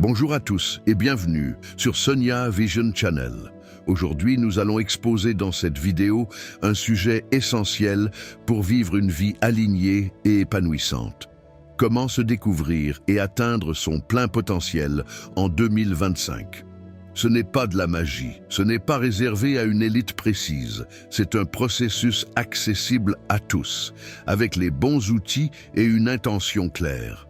Bonjour à tous et bienvenue sur Sonia Vision Channel. Aujourd'hui, nous allons exposer dans cette vidéo un sujet essentiel pour vivre une vie alignée et épanouissante. Comment se découvrir et atteindre son plein potentiel en 2025? Ce n'est pas de la magie, ce n'est pas réservé à une élite précise, c'est un processus accessible à tous, avec les bons outils et une intention claire.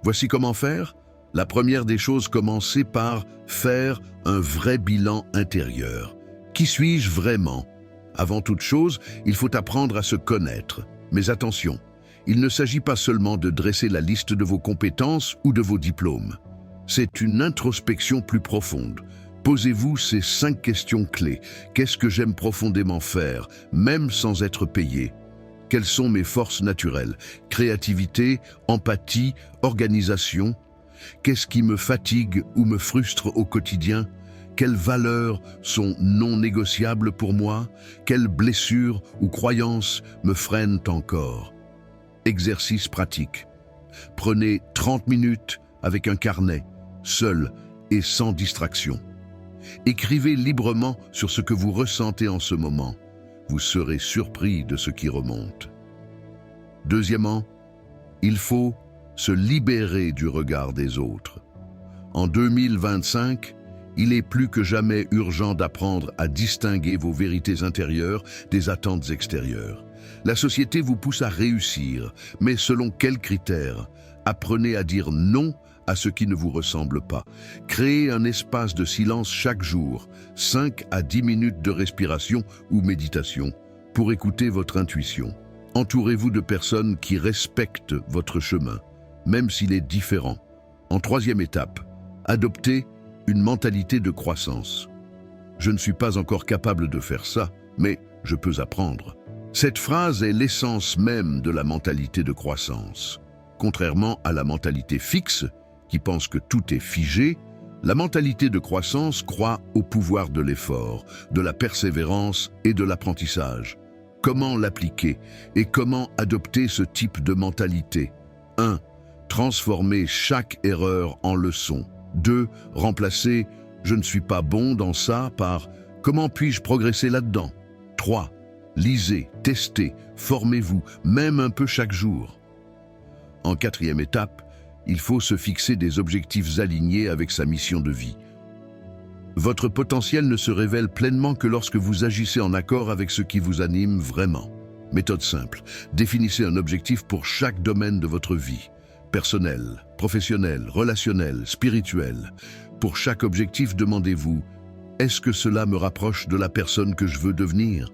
Voici comment faire. La première des choses, commencer par faire un vrai bilan intérieur. Qui suis-je vraiment? Avant toute chose, il faut apprendre à se connaître. Mais attention, il ne s'agit pas seulement de dresser la liste de vos compétences ou de vos diplômes. C'est une introspection plus profonde. Posez-vous ces 5 questions clés. Qu'est-ce que j'aime profondément faire, même sans être payé? Quelles sont mes forces naturelles? Créativité, empathie, organisation? Qu'est-ce qui me fatigue ou me frustre au quotidien? Quelles valeurs sont non négociables pour moi? Quelles blessures ou croyances me freinent encore? Exercice pratique. Prenez 30 minutes avec un carnet, seul et sans distraction. Écrivez librement sur ce que vous ressentez en ce moment. Vous serez surpris de ce qui remonte. Deuxièmement, il faut se libérer du regard des autres. En 2025, il est plus que jamais urgent d'apprendre à distinguer vos vérités intérieures des attentes extérieures. La société vous pousse à réussir, mais selon quels critères? Apprenez à dire non à ce qui ne vous ressemble pas. Créez un espace de silence chaque jour, 5 à 10 minutes de respiration ou méditation, pour écouter votre intuition. Entourez-vous de personnes qui respectent votre chemin, même s'il est différent. En troisième étape, adoptez une mentalité de croissance. Je ne suis pas encore capable de faire ça, mais je peux apprendre. Cette phrase est l'essence même de la mentalité de croissance. Contrairement à la mentalité fixe, qui pense que tout est figé, la mentalité de croissance croit au pouvoir de l'effort, de la persévérance et de l'apprentissage. Comment l'appliquer et comment adopter ce type de mentalité? 1. Transformer chaque erreur en leçon. 2. Remplacer « je ne suis pas bon dans ça » par « comment puis-je progresser là-dedans » 3. Lisez, testez, formez-vous, même un peu chaque jour. En quatrième étape, il faut se fixer des objectifs alignés avec sa mission de vie. Votre potentiel ne se révèle pleinement que lorsque vous agissez en accord avec ce qui vous anime vraiment. Méthode simple, définissez un objectif pour chaque domaine de votre vie. Personnel, professionnel, relationnel, spirituel. Pour chaque objectif, demandez-vous, est-ce que cela me rapproche de la personne que je veux devenir?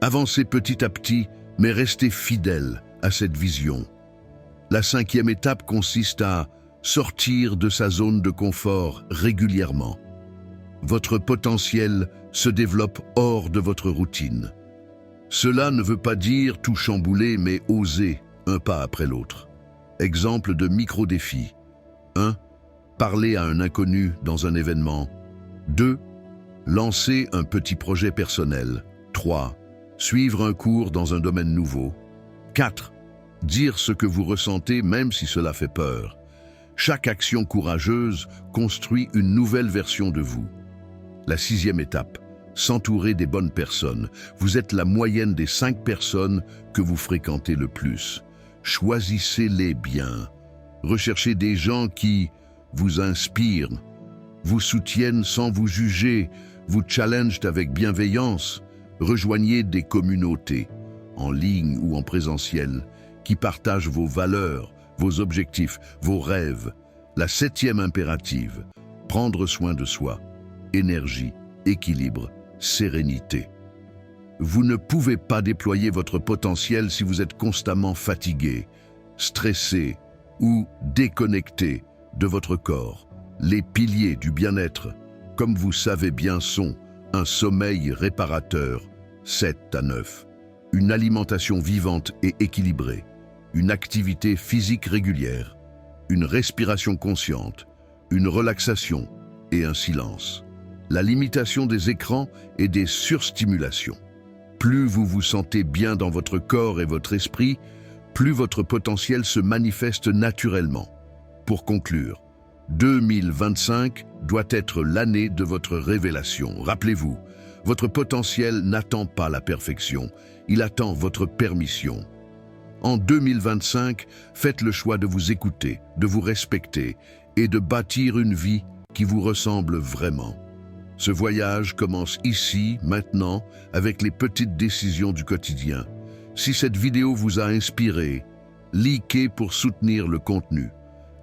Avancez petit à petit, mais restez fidèle à cette vision. La 5e étape consiste à sortir de sa zone de confort régulièrement. Votre potentiel se développe hors de votre routine. Cela ne veut pas dire tout chambouler, mais oser un pas après l'autre. Exemple de micro-défis. 1. Parler à un inconnu dans un événement. 2. Lancer un petit projet personnel. 3. Suivre un cours dans un domaine nouveau. 4. Dire ce que vous ressentez même si cela fait peur. Chaque action courageuse construit une nouvelle version de vous. La 6e étape. S'entourer des bonnes personnes. Vous êtes la moyenne des 5 personnes que vous fréquentez le plus. Choisissez-les bien. Recherchez des gens qui vous inspirent, vous soutiennent sans vous juger, vous challengent avec bienveillance. Rejoignez des communautés, en ligne ou en présentiel, qui partagent vos valeurs, vos objectifs, vos rêves. La 7e impérative, prendre soin de soi. Énergie, équilibre, sérénité. Vous ne pouvez pas déployer votre potentiel si vous êtes constamment fatigué, stressé ou déconnecté de votre corps. Les piliers du bien-être, comme vous savez bien, sont un sommeil réparateur, 7 à 9, une alimentation vivante et équilibrée, une activité physique régulière, une respiration consciente, une relaxation et un silence. La limitation des écrans et des surstimulations. Plus vous vous sentez bien dans votre corps et votre esprit, plus votre potentiel se manifeste naturellement. Pour conclure, 2025 doit être l'année de votre révélation. Rappelez-vous, votre potentiel n'attend pas la perfection, il attend votre permission. En 2025, faites le choix de vous écouter, de vous respecter et de bâtir une vie qui vous ressemble vraiment. Ce voyage commence ici, maintenant, avec les petites décisions du quotidien. Si cette vidéo vous a inspiré, likez pour soutenir le contenu.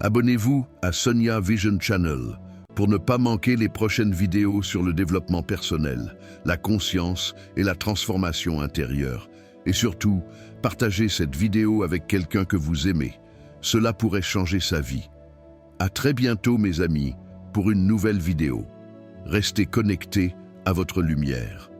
Abonnez-vous à Sonia Vision Channel pour ne pas manquer les prochaines vidéos sur le développement personnel, la conscience et la transformation intérieure. Et surtout, partagez cette vidéo avec quelqu'un que vous aimez. Cela pourrait changer sa vie. À très bientôt, mes amis, pour une nouvelle vidéo. Restez connectés à votre lumière.